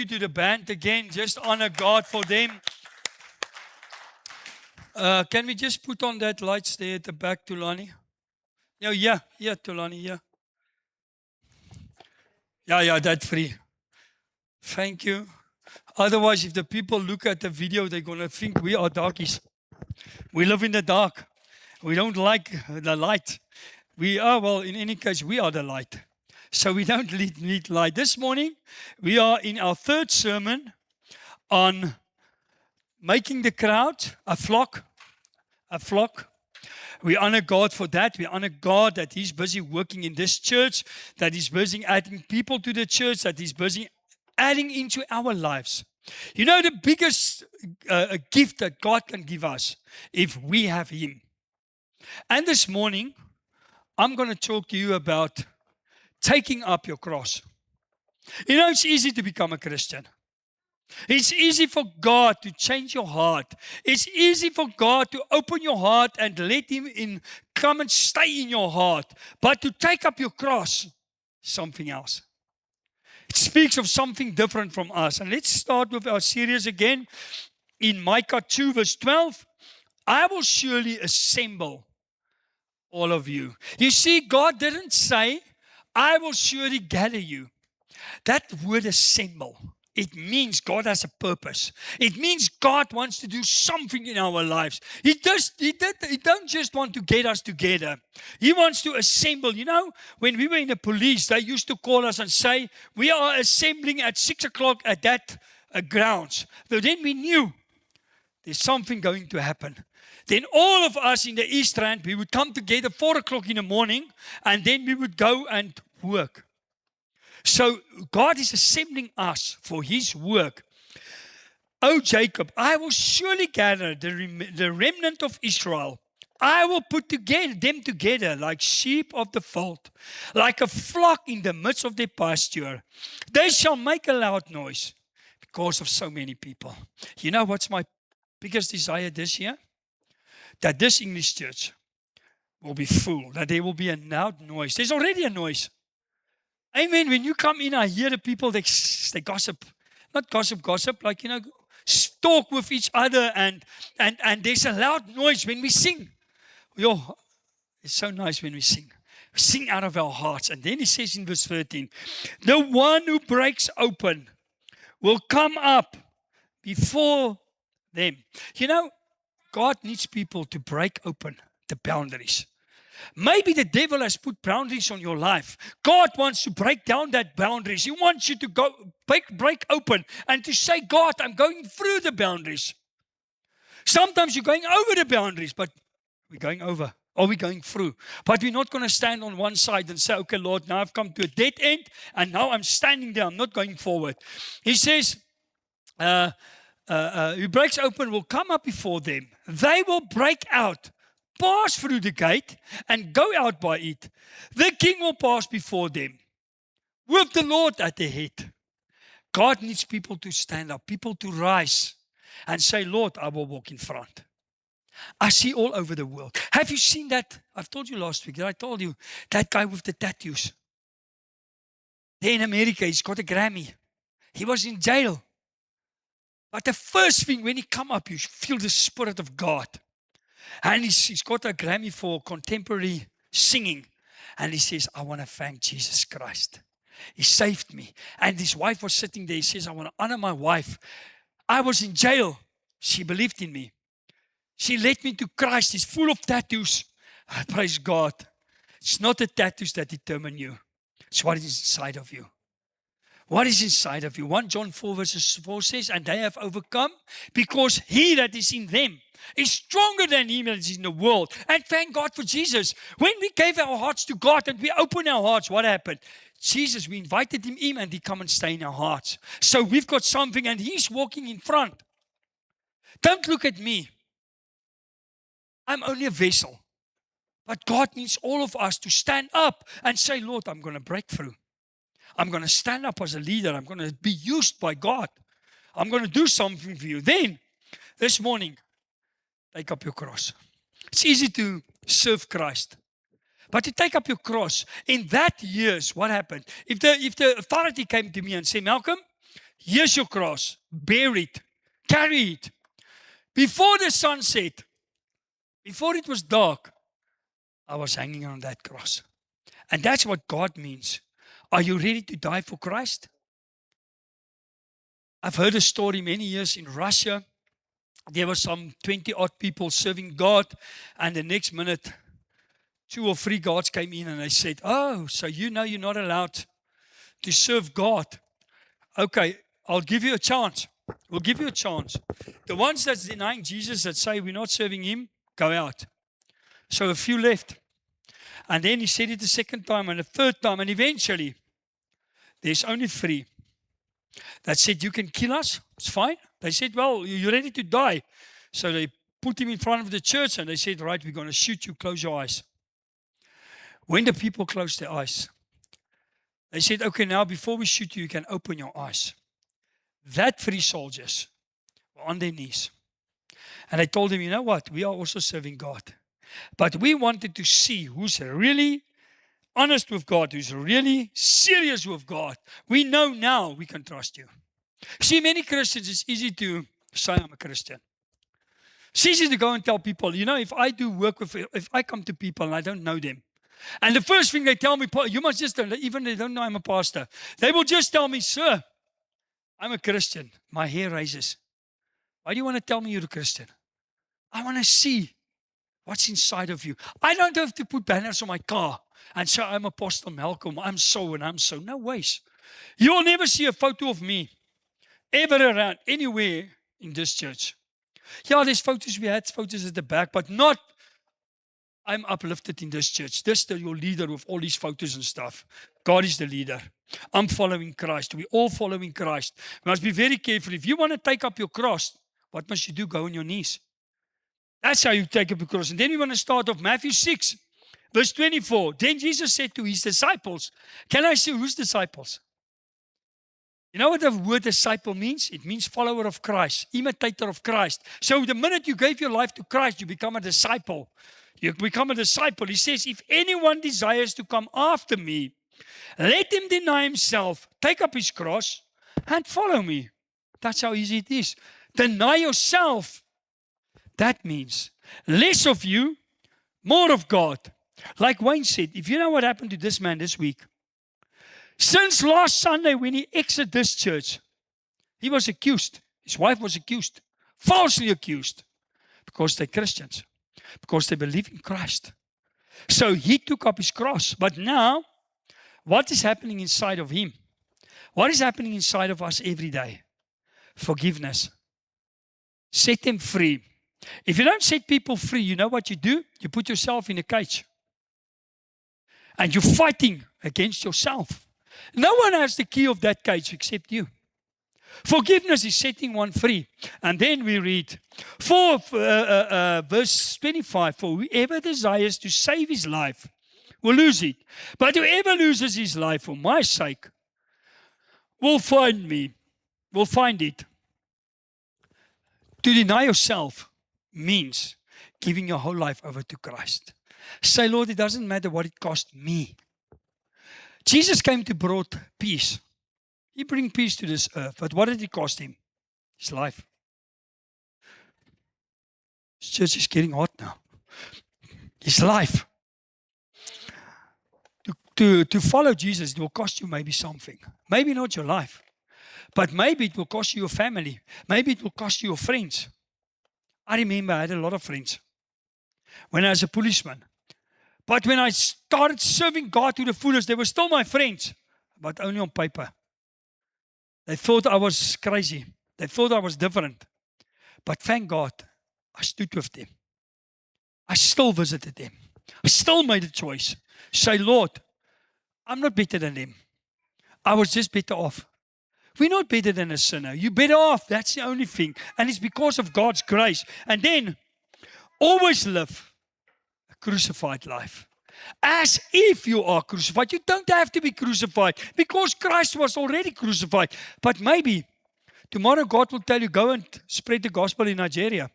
you to the band again. Just honor God for them. Can we just put on that lights there at the back, Tulani? Yeah, Tulani, yeah. Yeah, that's free. Thank you. Otherwise, if the people look at the video, they're going to think we are darkies. We live in the dark. We don't like the light. We are, well, in any case, we are the light. So we don't need light. This morning, we are in our third sermon on making the crowd a flock. A flock. We honor God for that. We honor God that He's busy working in this church, that He's busy adding people to the church, that He's busy adding into our lives. You know, the biggest gift that God can give us if we have Him. And this morning, I'm going to talk to you about taking up your cross. You know, it's easy to become a Christian. It's easy for God to change your heart. It's easy for God to open your heart and let Him in, come and stay in your heart. But to take up your cross, something else. It speaks of something different from us. And let's start with our series again in Micah 2 verse 12. I will surely assemble all of you. You see, God didn't say, I will surely gather you. That word assemble, it means God has a purpose. It means God wants to do something in our lives. He don't just want to get us together. He wants to assemble. You know, when we were in the police, they used to call us and say, we are assembling at 6 o'clock at that grounds. But then we knew there's something going to happen. Then all of us in the East Rand, we would come together 4 o'clock in the morning, and then we would go and work. So God is assembling us for His work. O Jacob, I will surely gather the remnant of Israel. I will put them together like sheep of the fold, like a flock in the midst of their pasture. They shall make a loud noise because of so many people. You know what's my biggest desire this year? That this English church will be full, that there will be a loud noise. There's already a noise. Amen. When you come in, I hear the people, they gossip. Not gossip, like, you know, talk with each other, and there's a loud noise when we sing. Yo, it's so nice when we sing. We sing out of our hearts. And then He says in verse 13, the one who breaks open will come up before them. You know, God needs people to break open the boundaries. Maybe the devil has put boundaries on your life. God wants to break down that boundaries. He wants you to go break open and to say, God, I'm going through the boundaries. Sometimes you're going over the boundaries, but we're going over. Or we're going through. But we're not going to stand on one side and say, okay, Lord, now I've come to a dead end, and now I'm standing there. I'm not going forward. He says, who breaks open will come up before them. They will break out, pass through the gate, and go out by it. The king will pass before them, with the Lord at their head. God needs people to stand up, people to rise and say, Lord, I will walk in front. I see all over the world. Have you seen that? I've told you last week that I told you that guy with the tattoos. There in America, he's got a Grammy. He was in jail. But the first thing, when he come up, you feel the Spirit of God. And he's got a Grammy for contemporary singing. And he says, I want to thank Jesus Christ. He saved me. And his wife was sitting there. He says, I want to honor my wife. I was in jail. She believed in me. She led me to Christ. He's full of tattoos. I praise God. It's not the tattoos that determine you. It's what is inside of you. What is inside of you? 1 John 4 verses 4 says, and they have overcome because He that is in them is stronger than He that is in the world. And thank God for Jesus. When we gave our hearts to God and we opened our hearts, what happened? Jesus, we invited Him in and He come and stay in our hearts. So we've got something and He's walking in front. Don't look at me. I'm only a vessel. But God needs all of us to stand up and say, Lord, I'm going to break through. I'm going to stand up as a leader. I'm going to be used by God. I'm going to do something for you. Then, this morning, take up your cross. It's easy to serve Christ. But to take up your cross, in that years, what happened? If the authority came to me and said, Malcolm, Here's your cross. Bear it. Carry it. Before the sun set, before it was dark, I was hanging on that cross. And that's what God means. Are you ready to die for Christ? I've heard a story many years in Russia. There were some 20 odd people serving God, and the next minute, 2 or 3 guards came in and they said, "Oh, so you know you're not allowed to serve God. Okay, I'll give you a chance. We'll give you a chance. The ones that's denying Jesus, that say we're not serving him, go out." So a few left. And then he said it the second time and the third time, and eventually, there's only 3 that said, "You can kill us, it's fine." They said, "Well, you're ready to die." So they put him in front of the church and they said, "Right, we're going to shoot you, close your eyes." When the people closed their eyes, they said, "Okay, now before we shoot you, you can open your eyes." That 3 soldiers were on their knees. And they told him, "You know what? We are also serving God. But we wanted to see who's really honest with God, who's really serious with God. We know now we can trust you." See, many Christians, it's easy to say I'm a Christian. It's easy to go and tell people, if I do work if I come to people and I don't know them, and the first thing they tell me, you must just, even they don't know I'm a pastor, they will just tell me, "Sir, I'm a Christian." My hair raises. Why do you want to tell me you're a Christian? I want to see what's inside of you. I don't have to put banners on my car and say, "I'm Apostle Malcolm, I'm so and I'm so." No ways. You will never see a photo of me ever around anywhere in this church. Yeah, there's photos, we had photos at the back, but not I'm uplifted in this church. This is your leader with all these photos and stuff. God is the leader. I'm following Christ. We're all following Christ. We must be very careful. If you want to take up your cross, what must you do? Go on your knees. That's how you take up your cross. And then we want to start off Matthew 6, verse 24. Then Jesus said to his disciples, can I say whose disciples? You know what the word disciple means? It means follower of Christ, imitator of Christ. So the minute you gave your life to Christ, you become a disciple. You become a disciple. He says, if anyone desires to come after me, let him deny himself, take up his cross, and follow me. That's how easy it is. Deny yourself. That means less of you, more of God. Like Wayne said, if you know what happened to this man this week, since last Sunday when he exited this church, he was accused. His wife was accused, falsely accused, because they're Christians, because they believe in Christ. So he took up his cross. But now, what is happening inside of him? What is happening inside of us every day? Forgiveness. Set them free. If you don't set people free, you know what you do? You put yourself in a cage. And you're fighting against yourself. No one has the key of that cage except you. Forgiveness is setting one free. And then we read, verse 25, for whoever desires to save his life will lose it. But whoever loses his life for my sake will find it. To deny yourself means giving your whole life over to Christ. Say, Lord, it doesn't matter what it cost me. Jesus came to brought peace. He bring peace to this earth. But what did it cost him? His life. This church is getting hot now. His life. To follow Jesus, it will cost you maybe something. Maybe not your life. But maybe it will cost you your family. Maybe it will cost you your friends. I remember I had a lot of friends when I was a policeman. But when I started serving God to the fullest, they were still my friends, but only on paper. They thought I was crazy. They thought I was different. But thank God, I stood with them. I still visited them. I still made a choice. Say, Lord, I'm not better than them. I was just better off. We're not better than a sinner. You're better off. That's the only thing. And it's because of God's grace. And then, always live a crucified life. As if you are crucified. You don't have to be crucified because Christ was already crucified. But maybe tomorrow God will tell you, go and spread the gospel in Nigeria.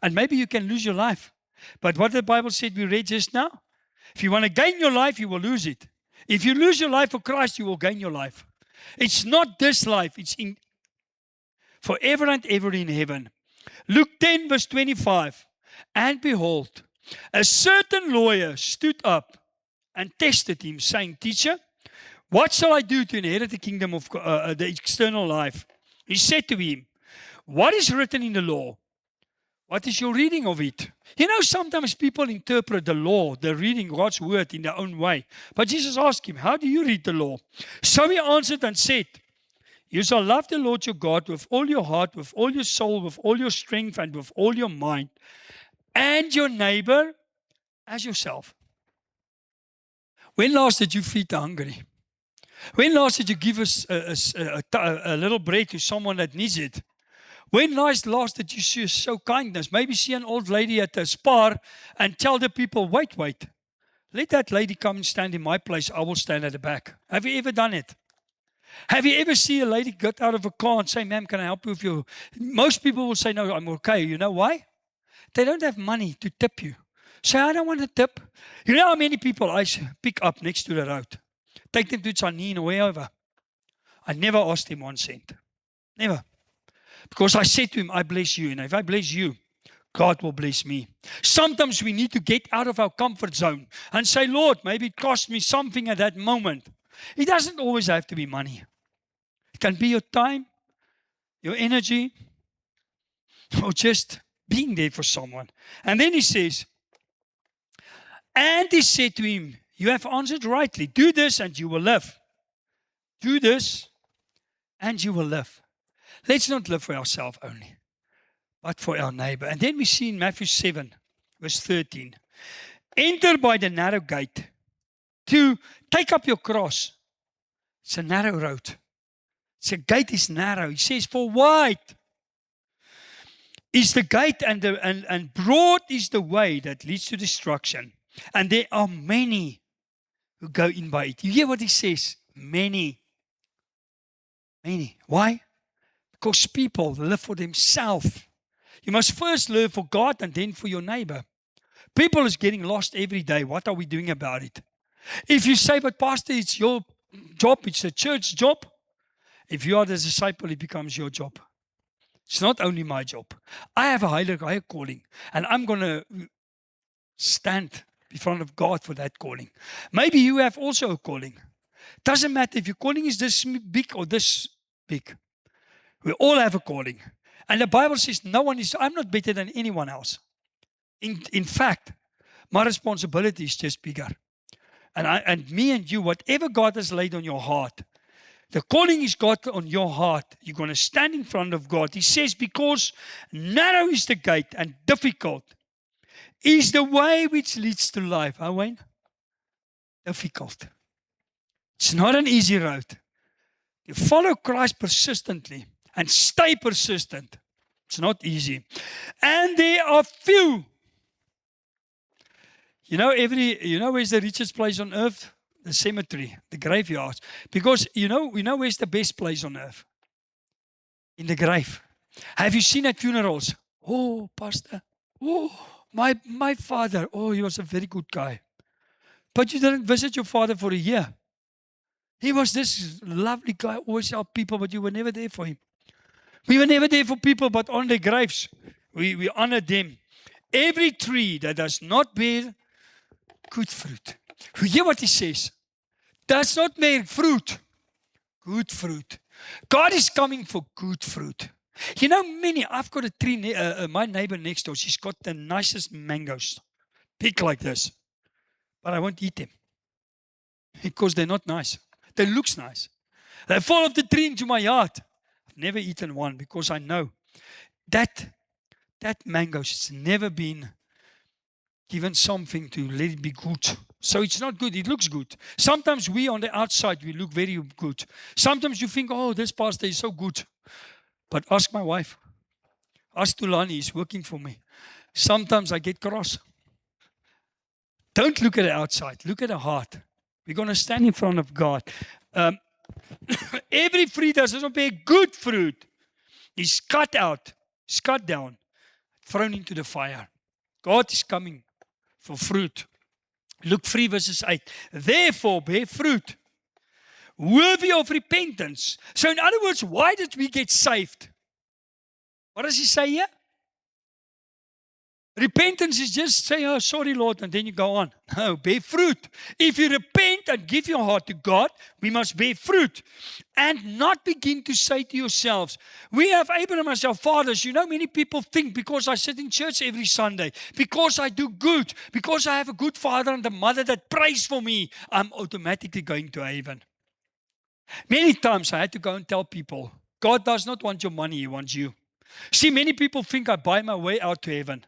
And maybe you can lose your life. But what the Bible said we read just now, if you want to gain your life, you will lose it. If you lose your life for Christ, you will gain your life. It's not this life. It's in forever and ever in heaven. Luke 10 verse 25. And behold, a certain lawyer stood up and tested him, saying, Teacher, what shall I do to inherit the kingdom of the external life? He said to him, what is written in the law? What is your reading of it? You know, sometimes people interpret the law, they're reading God's word in their own way. But Jesus asked him, how do you read the law? So he answered and said, you shall love the Lord your God with all your heart, with all your soul, with all your strength, and with all your mind, and your neighbor as yourself. When last did you feed the hungry? When last did you give us a little bread to someone that needs it? When last did you show kindness? Maybe see an old lady at a Spar and tell the people, wait. Let that lady come and stand in my place. I will stand at the back. Have you ever done it? Have you ever seen a lady get out of a car and say, ma'am, can I help you with your... Most people will say, no, I'm okay. You know why? They don't have money to tip you. Say, I don't want to tip. You know how many people I pick up next to the road? Take them to Tzaneen or wherever. I never asked him 1 cent. Never. Because I said to him, I bless you. And if I bless you, God will bless me. Sometimes we need to get out of our comfort zone and say, Lord, maybe it cost me something at that moment. It doesn't always have to be money. It can be your time, your energy, or just being there for someone. And then he says, and he said to him, you have answered rightly. Do this and you will live. Do this and you will live. Let's not live for ourselves only, but for our neighbor. And then we see in Matthew 7, verse 13, enter by the narrow gate to take up your cross. It's a narrow road. The gate is narrow. He says, for wide is the gate and broad is the way that leads to destruction. And there are many who go in by it. You hear what he says? Many. Many. Why? Because people live for themselves. You must first live for God and then for your neighbor. People is getting lost every day. What are we doing about it? If you say, but Pastor, it's your job, it's a church job. If you are the disciple, it becomes your job. It's not only my job. I have a higher calling, and I'm going to stand in front of God for that calling. Maybe you have also a calling. Doesn't matter if your calling is this big or this big. We all have a calling. And the Bible says I'm not better than anyone else. In fact, my responsibility is just bigger. And me and you, whatever God has laid on your heart, the calling is God on your heart. You're going to stand in front of God. He says, because narrow is the gate and difficult is the way which leads to life. Huh, Wayne? Difficult. It's not an easy road. You follow Christ persistently and stay persistent. It's not easy. And there are few. You know where's the richest place on earth? The cemetery, the graveyards. Because we know where's the best place on earth? In the grave. Have you seen at funerals? Oh, Pastor. Oh, my father. Oh, he was a very good guy. But you didn't visit your father for a year. He was this lovely guy, always helped people, but you were never there for him. We were never there for people, but on their graves, we honored them. Every tree that does not bear good fruit. You hear what he says? Does not bear fruit. Good fruit. God is coming for good fruit. You know, I've got a tree, my neighbor next door, she's got the nicest mangoes. Big like this. But I won't eat them. Because they're not nice. They look nice. They fall off the tree into my yard. I've never eaten one because I know that mangoes, it's never been given something to let it be good. So it's not good. It looks good. Sometimes we on the outside, we look very good. Sometimes you think, oh, this pastor is so good. But ask my wife. Ask Tulani, he's working for me. Sometimes I get cross. Don't look at the outside. Look at the heart. We're going to stand in front of God. Every fruit that does not bear good fruit is cut out, is cut down, thrown into the fire. God is coming for fruit. Luke 3 verses 8. Therefore bear fruit worthy of repentance. So in other words, why did we get saved? What does he say here? Repentance is just say, oh, sorry, Lord, and then you go on. No, bear fruit. If you repent and give your heart to God, we must bear fruit. And not begin to say to yourselves, we have Abraham as our fathers. You know, many people think because I sit in church every Sunday, because I do good, because I have a good father and a mother that prays for me, I'm automatically going to heaven. Many times I had to go and tell people, God does not want your money, He wants you. See, many people think I buy my way out to heaven.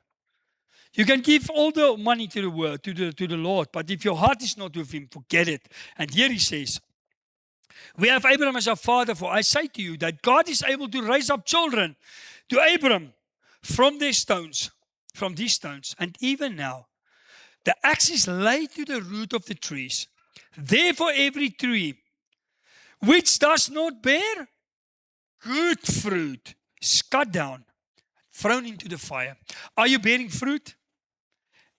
You can give all the money to the world, to the Lord, but if your heart is not with Him, forget it. And here he says, we have Abraham as our father, for I say to you that God is able to raise up children to Abraham from these stones. And even now, the axe is laid to the root of the trees. Therefore, every tree which does not bear good fruit is cut down, thrown into the fire. Are you bearing fruit?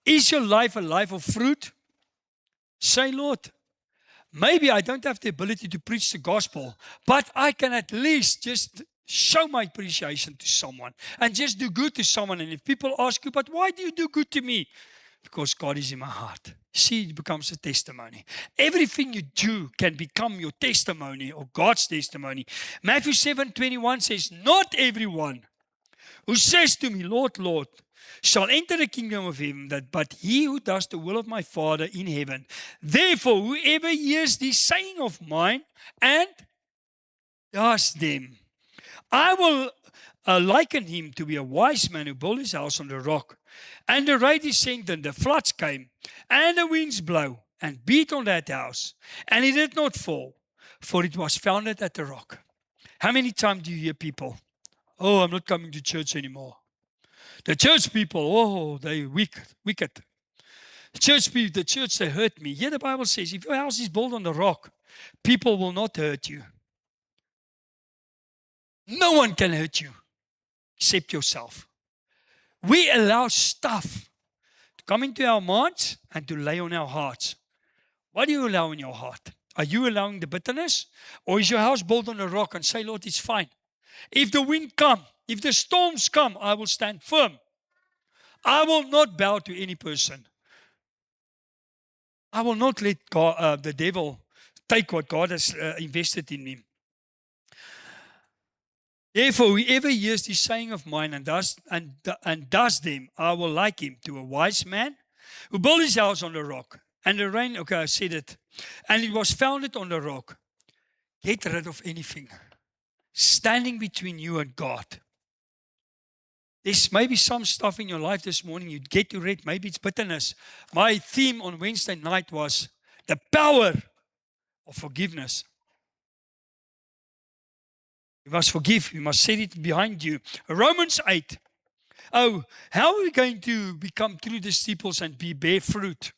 Is your life a life of fruit? Say, Lord, maybe I don't have the ability to preach the gospel, but I can at least just show my appreciation to someone and just do good to someone. And if people ask you, but why do you do good to me? Because God is in my heart. See, it becomes a testimony. Everything you do can become your testimony or God's testimony. Matthew 7:21 says, not everyone who says to me, Lord, Lord, shall enter the kingdom of heaven, but he who does the will of my Father in heaven. Therefore, whoever hears this saying of mine and does them, I will liken him to be a wise man who built his house on the rock. And the rain descended, and the floods came, and the winds blew, and beat on that house. And it did not fall, for it was founded at the rock. How many times do you hear people, oh, I'm not coming to church anymore? The church people, oh, they're wicked. The church, they hurt me. Here the Bible says, if your house is built on the rock, people will not hurt you. No one can hurt you except yourself. We allow stuff to come into our minds and to lay on our hearts. What do you allow in your heart? Are you allowing the bitterness? Or is your house built on a rock and say, Lord, it's fine. If the wind come, if the storms come, I will stand firm. I will not bow to any person. I will not let God, the devil take what God has invested in me. Therefore, whoever hears this saying of mine and does them, I will like him to a wise man who built his house on the rock. And the rain, okay, I said it. And it was founded on the rock. Get rid of anything standing between you and God. There's maybe some stuff in your life this morning you get to read. Maybe it's bitterness. My theme on Wednesday night was the power of forgiveness. You must forgive. You must set it behind you. Romans 8. Oh, how are we going to become true disciples and bear fruit?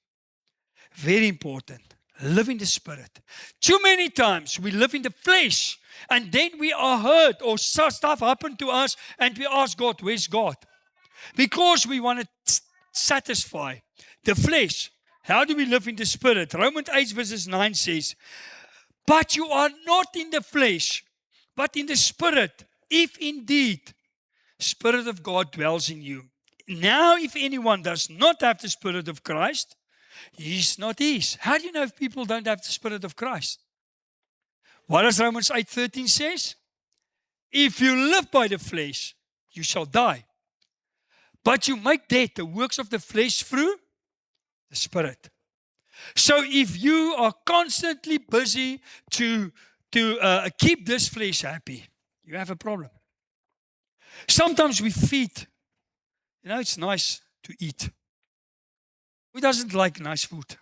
Very important. Live in the Spirit. Too many times we live in the flesh and then we are hurt or stuff happened to us and we ask God, where's God? Because we want to satisfy the flesh. How do we live in the Spirit? Romans 8 verses 9 says, but you are not in the flesh, but in the Spirit, if indeed Spirit of God dwells in you. Now, if anyone does not have the Spirit of Christ, he is not his. How do you know if people don't have the Spirit of Christ? What does Romans 8:13 says? If you live by the flesh, you shall die. But you make dead the works of the flesh through the Spirit. So if you are constantly busy to keep this flesh happy, you have a problem. Sometimes we feed. You know, it's nice to eat. Who doesn't like nice food?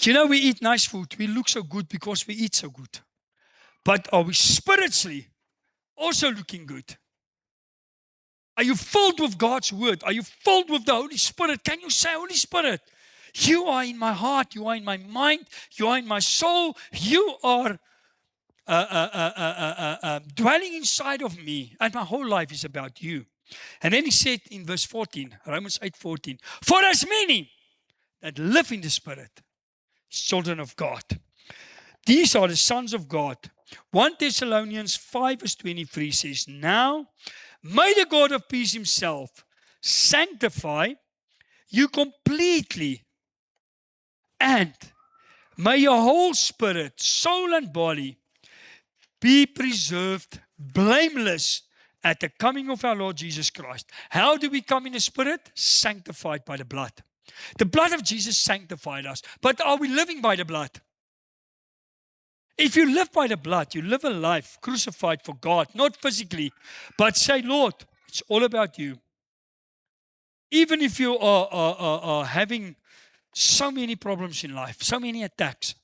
You know, we eat nice food. We look so good because we eat so good. But are we spiritually also looking good? Are you filled with God's word? Are you filled with the Holy Spirit? Can you say, Holy Spirit, you are in my heart, you are in my mind, you are in my soul, you are dwelling inside of me, and my whole life is about you. And then he said in verse 14, Romans 8:14, for as many that live in the Spirit, children of God, these are the sons of God. 1 Thessalonians 5 verse 23 says, now may the God of peace himself sanctify you completely, and may your whole spirit, soul, and body be preserved blameless at the coming of our Lord Jesus Christ. How do we come in the Spirit? Sanctified by the blood. The blood of Jesus sanctified us. But are we living by the blood? If you live by the blood, you live a life crucified for God, not physically, but say, Lord, it's all about you. Even if you are having so many problems in life, so many attacks,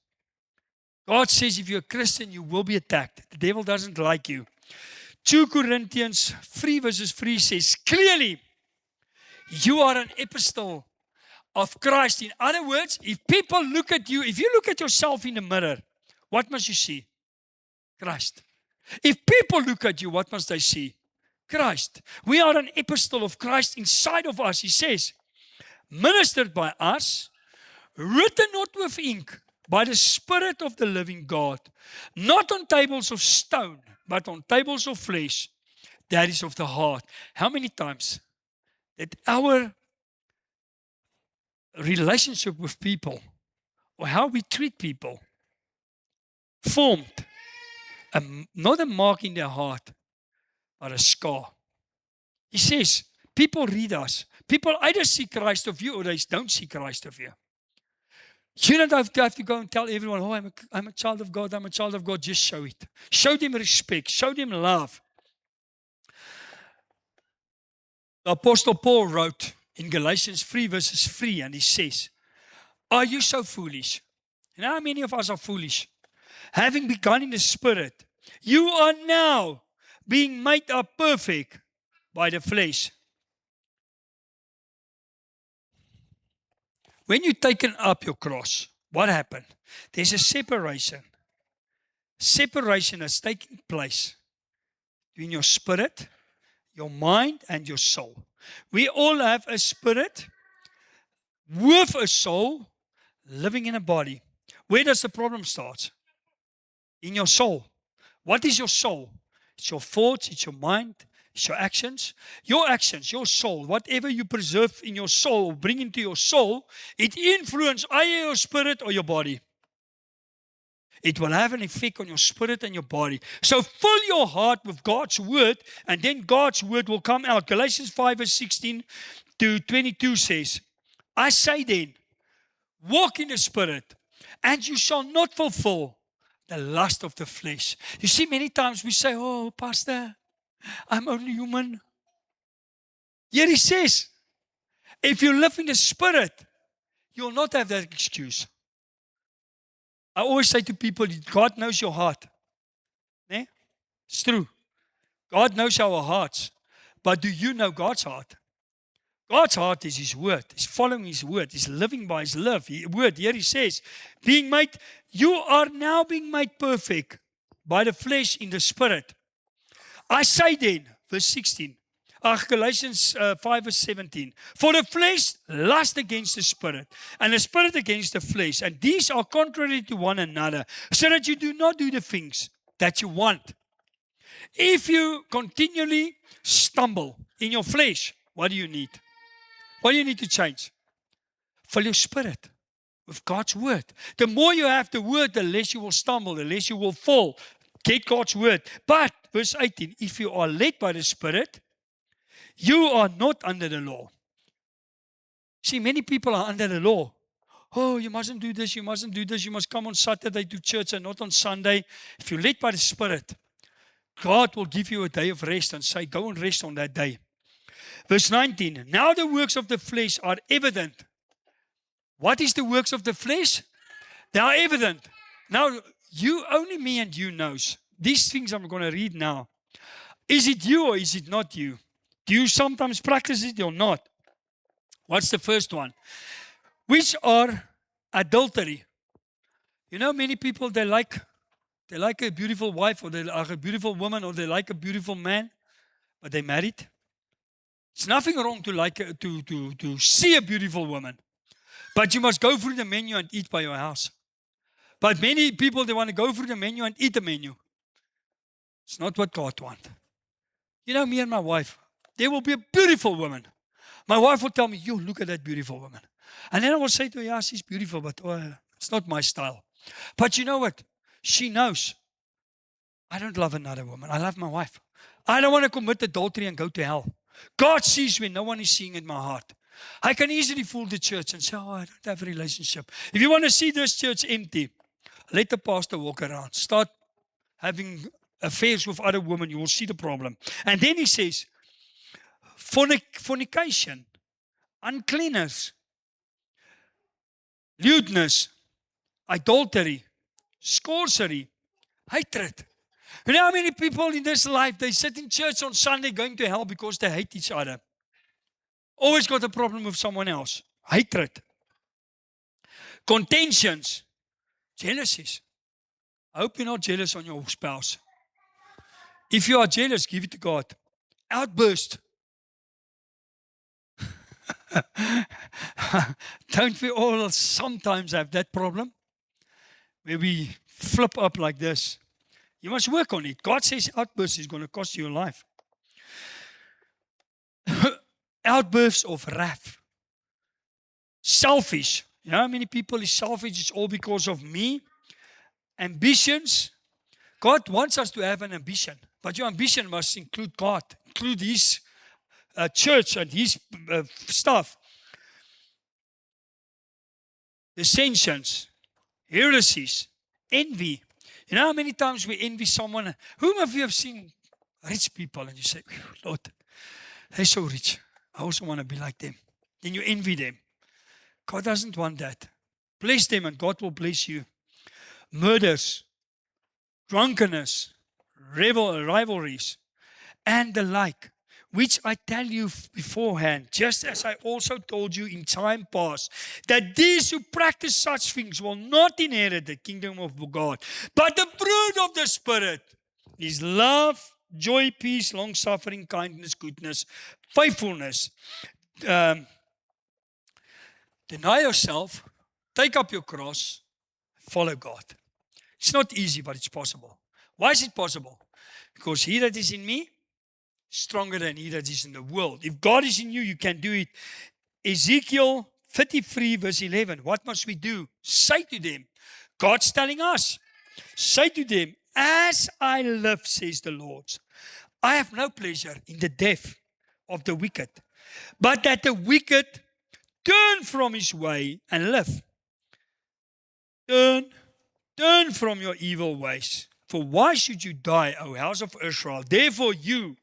God says if you're a Christian, you will be attacked. The devil doesn't like you. 2 Corinthians 3 verses 3 says, clearly, you are an epistle of Christ. In other words, if people look at you, if you look at yourself in the mirror, what must you see? Christ. If people look at you, what must they see? Christ. We are an epistle of Christ inside of us. He says, ministered by us, written not with ink, by the Spirit of the living God, not on tables of stone, but on tables of flesh, that is of the heart. How many times that our relationship with people, or how we treat people, formed not a mark in their heart, but a scar. He says, people read us. People either see Christ of you or they don't see Christ of you. You don't have to go and tell everyone, oh, I'm a child of God, I'm a child of God. Just show it. Show them respect. Show them love. The Apostle Paul wrote in Galatians 3 verses 3, and he says, are you so foolish? You know how many of us are foolish? Having begun in the Spirit, you are now being made up perfect by the flesh. When you've taken up your cross, what happened? There's a separation. Separation is taking place between your spirit, your mind, and your soul. We all have a spirit with a soul living in a body. Where does the problem start? In your soul. What is your soul? It's your thoughts, it's your mind, it's your actions. Your actions, your soul, whatever you preserve in your soul, bring into your soul, it influences either your spirit or your body. It will have an effect on your spirit and your body. So fill your heart with God's word, and then God's word will come out. Galatians 5 verse 16 to 22 says, I say then, walk in the Spirit, and you shall not fulfill the lust of the flesh. You see, many times we say, oh, Pastor, I'm only human. Yet he says, if you live in the Spirit, you'll not have that excuse. I always say to people, God knows your heart. Eh? It's true. God knows our hearts. But do you know God's heart? God's heart is His word. He's following His word. He's living by His word. Here He says, you are now being made perfect by the flesh in the Spirit. I say then, verse 16, Galatians 5 verse 17, for the flesh lusts against the Spirit, and the Spirit against the flesh, and these are contrary to one another, so that you do not do the things that you want. If you continually stumble in your flesh, what do you need? What do you need to change? Fill your spirit with God's word. The more you have the word, the less you will stumble, the less you will fall. Get God's word. But, verse 18, if you are led by the Spirit, you are not under the law. See, many people are under the law. Oh, you mustn't do this, you mustn't do this, you must come on Saturday to church and not on Sunday. If you're led by the Spirit, God will give you a day of rest and say, go and rest on that day. Verse 19, now the works of the flesh are evident. What is the works of the flesh? They are evident. Now, only me and you knows. These things I'm going to read now. Is it you or is it not you? Do you sometimes practice it or not? What's the first one? Which are adultery. You know, many people, they like a beautiful wife, or they like a beautiful woman, or they like a beautiful man, but they're married. It's nothing wrong to see a beautiful woman. But you must go through the menu and eat by your house. But many people, they want to go through the menu and eat the menu. It's not what God wants. You know, me and my wife, there will be a beautiful woman. My wife will tell me, you look at that beautiful woman. And then I will say to her, yeah, she's beautiful, but it's not my style. But you know what? She knows. I don't love another woman. I love my wife. I don't want to commit adultery and go to hell. God sees when no one is seeing in my heart. I can easily fool the church and say, oh, I don't have a relationship. If you want to see this church empty, let the pastor walk around. Start having affairs with other women. You will see the problem. And then he says, fornication, uncleanness, lewdness, adultery, sorcery, hatred. You know how many people in this life, they sit in church on Sunday going to hell because they hate each other. Always got a problem with someone else. Hatred. Contentions. Jealousies. I hope you're not jealous on your spouse. If you are jealous, give it to God. Outburst. Don't we all sometimes have that problem? Where we flip up like this. You must work on it. God says outburst is going to cost you your life. Outbursts of wrath. Selfish. You know how many people is selfish? It's all because of me. Ambitions. God wants us to have an ambition. But your ambition must include God. Include His church and His stuff. Dissensions. Heresies. Envy. You know how many times we envy someone? Whom of you have seen rich people and you say, Lord, they're so rich. I also want to be like them. Then you envy them. God doesn't want that. Bless them and God will bless you. Murders, drunkenness, rivalries, and the like, which I tell you beforehand, just as I also told you in time past, that these who practice such things will not inherit the kingdom of God. But the fruit of the Spirit is love, joy, peace, long-suffering, kindness, goodness, faithfulness. Deny yourself, take up your cross, follow God. It's not easy, but it's possible. Why is it possible? Because he that is in me, stronger than he that is in the world. If God is in you, you can do it. Ezekiel 33 verse 11. What must we do? Say to them, God's telling us, say to them, as I live, says the Lord, I have no pleasure in the death of the wicked, but that the wicked turn from his way and live. Turn from your evil ways. For why should you die, O house of Israel? Therefore you,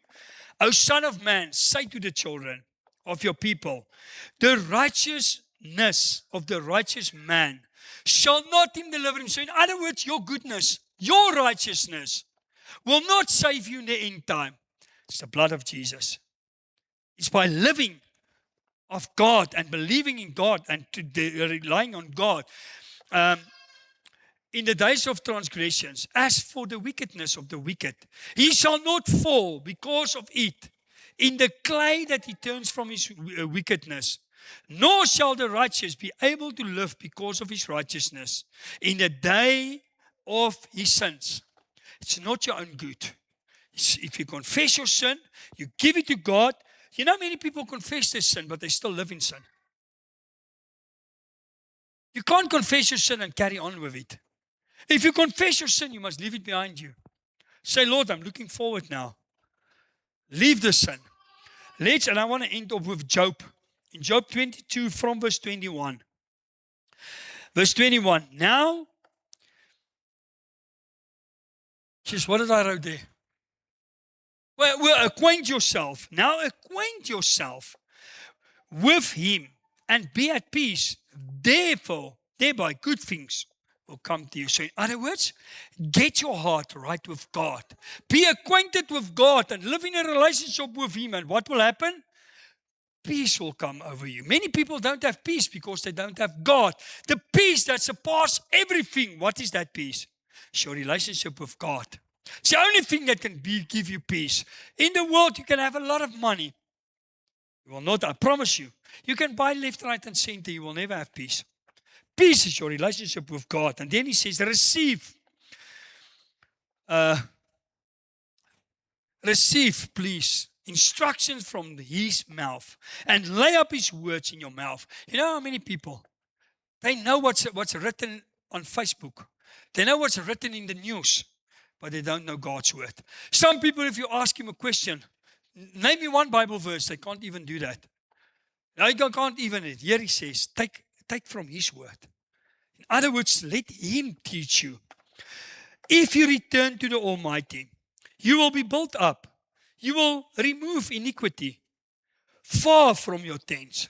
O son of man, say to the children of your people, the righteousness of the righteous man shall not him deliver him. So in other words, your goodness, your righteousness will not save you in the end time. It's the blood of Jesus. It's by living of God and believing in God and relying on God. In the days of transgressions, as for the wickedness of the wicked, he shall not fall because of it in the clay that he turns from his wickedness, nor shall the righteous be able to live because of his righteousness in the day of his sins. It's not your own good. If you confess your sin, you give it to God. You know, many people confess their sin, but they still live in sin. You can't confess your sin and carry on with it. If you confess your sin, you must leave it behind you. Say, Lord, I'm looking forward now. Leave the sin. And I want to end up with Job. In Job 22 from verse 21. Verse 21. Now, just what did I write there? Well, acquaint yourself. Now acquaint yourself with him and be at peace. Thereby good things will come to you. So in other words, get your heart right with God. Be acquainted with God and live in a relationship with him. And what will happen? Peace will come over you. Many people don't have peace because they don't have God. The peace that surpasses everything. What is that peace? It's your relationship with God. It's the only thing that can give you peace. In the world, you can have a lot of money. You will not, I promise you. You can buy left, right, and center. You will never have peace. Peace is your relationship with God. And then he says, receive receive, please, instructions from his mouth and lay up his words in your mouth. You know how many people, they know what's written on Facebook. They know what's written in the news, but they don't know God's word. Some people, if you ask him a question, name me one Bible verse, they can't even do that. They can't even. Here he says, take from his word. In other words, let him teach you. If you return to the Almighty, you will be built up. You will remove iniquity far from your tents.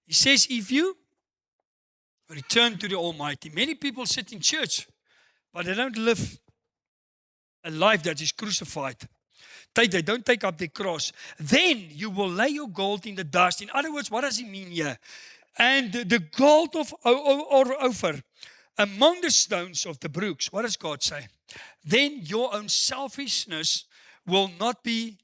He says, if you return to the Almighty. Many people sit in church, but they don't live a life that is crucified. They don't take up their cross. Then you will lay your gold in the dust. In other words, what does he mean here? And the gold of Ophir among the stones of the brooks. What does God say? Then your own selfishness will not be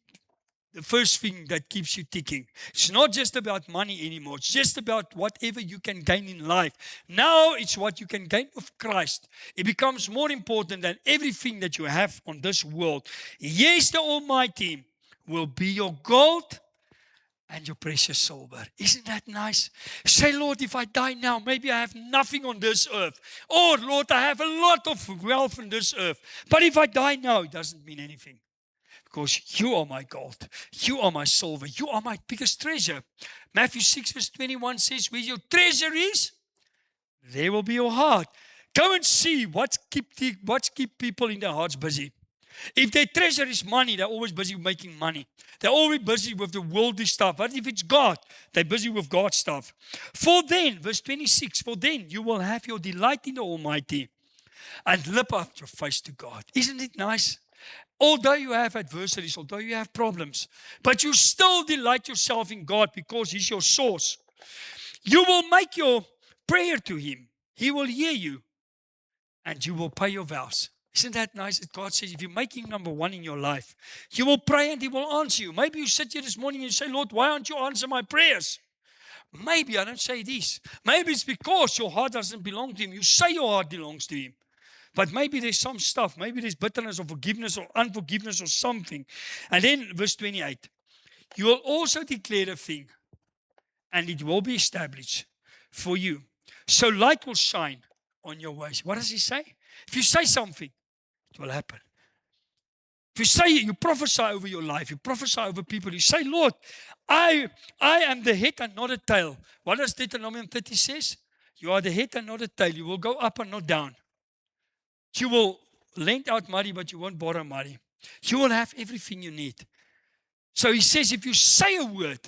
the first thing that keeps you ticking. It's not just about money anymore. It's just about whatever you can gain in life. Now it's what you can gain with Christ. It becomes more important than everything that you have on this world. Yes, the Almighty will be your gold and your precious silver. Isn't that nice? Say, Lord, if I die now, maybe I have nothing on this earth. Or, Lord, I have a lot of wealth on this earth. But if I die now, it doesn't mean anything. Because you are my gold. You are my silver. You are my biggest treasure. Matthew 6 verse 21 says, where your treasure is, there will be your heart. Go and see what's keep people in their hearts busy. If their treasure is money, they're always busy making money. They're always busy with the worldly stuff. But if it's God, they're busy with God's stuff. For then, verse 26, for then you will have your delight in the Almighty and lift up your face to God. Isn't it nice? Although you have adversities, although you have problems, but you still delight yourself in God because He's your source. You will make your prayer to Him. He will hear you and you will pay your vows. Isn't that nice that God says if you're making number one in your life, you will pray and He will answer you. Maybe you sit here this morning and you say, Lord, why aren't you answering my prayers? Maybe, I don't say this. Maybe it's because your heart doesn't belong to Him. You say your heart belongs to Him. But maybe there's some stuff. Maybe there's bitterness or forgiveness or unforgiveness or something. And then verse 28. You will also declare a thing and it will be established for you. So light will shine on your ways. What does he say? If you say something, it will happen. If you say, you prophesy over your life, you prophesy over people, you say, Lord, I am the head and not a tail. What does Deuteronomy 30 says? You are the head and not a tail. You will go up and not down. You will lend out money, but you won't borrow money. You will have everything you need. So he says, if you say a word,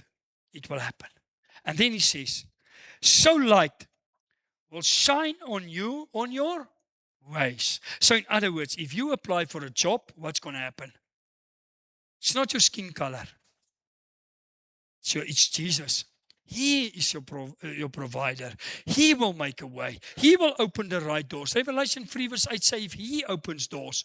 it will happen. And then he says, so light will shine on you, on your ways. So in other words, if you apply for a job, what's going to happen? It's not your skin color. It's Jesus. He is your provider. He will make a way. He will open the right doors. Revelation 3 verse 8 says if He opens doors,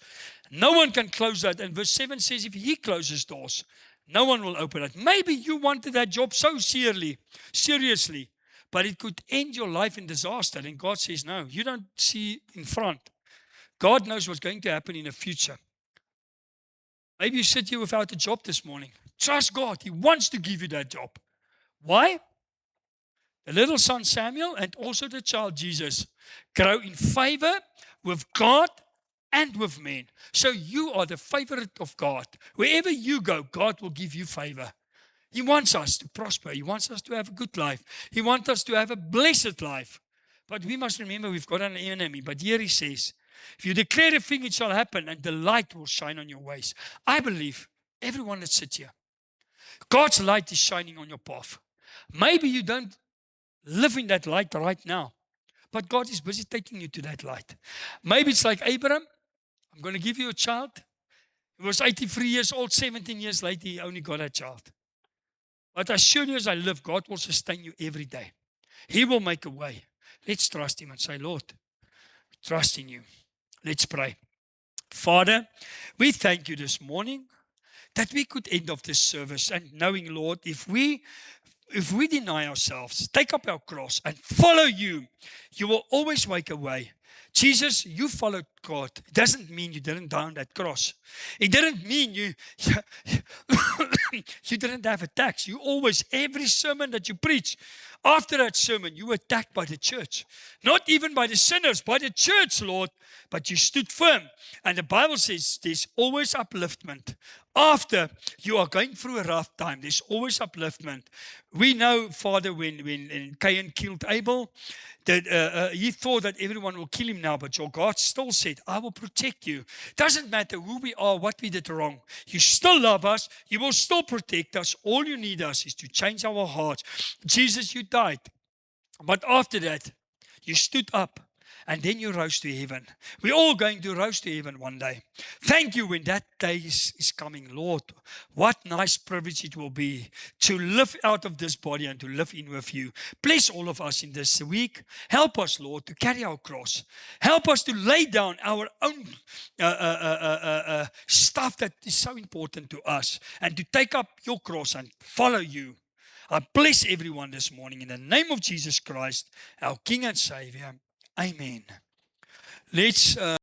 no one can close that. And verse 7 says if He closes doors, no one will open it. Maybe you wanted that job so seriously, but it could end your life in disaster. And God says, no, you don't see in front. God knows what's going to happen in the future. Maybe you sit here without a job this morning. Trust God. He wants to give you that job. Why? The little son Samuel and also the child Jesus grow in favor with God and with men. So you are the favorite of God. Wherever you go, God will give you favor. He wants us to prosper. He wants us to have a good life. He wants us to have a blessed life. But we must remember we've got an enemy. But here he says, if you declare a thing, it shall happen, and the light will shine on your ways. I believe everyone that sits here, God's light is shining on your path. Maybe you don't live in that light right now, but God is busy taking you to that light. Maybe it's like Abraham. I'm going to give you a child. He was 83 years old, 17 years later, he only got a child. But as sure as I live, God will sustain you every day. He will make a way. Let's trust Him and say, Lord, we trust in You. Let's pray. Father, we thank You this morning that we could end off this service and knowing, Lord, if we deny ourselves, take up our cross and follow You, You will always make a way. Jesus, you followed God. It doesn't mean you didn't die on that cross. It didn't mean you you didn't have attacks. You always, every sermon that you preach, after that sermon, you were attacked by the church. Not even by the sinners, by the church, Lord. But you stood firm. And the Bible says there's always upliftment. After you are going through a rough time, there's always upliftment. We know, Father, when Cain killed Abel, that he thought that everyone will kill him now, but your God still said, I will protect you. Doesn't matter who we are, what we did wrong. You still love us. You will still protect us. All you need us is to change our hearts. Jesus, you died. But after that, you stood up. And then you rose to heaven. We're all going to rise to heaven one day. Thank you when that day is coming, Lord. What nice privilege it will be to live out of this body and to live in with you. Bless all of us in this week. Help us, Lord, to carry our cross. Help us to lay down our own stuff that is so important to us and to take up your cross and follow you. I bless everyone this morning in the name of Jesus Christ, our King and Savior. Amen. Let's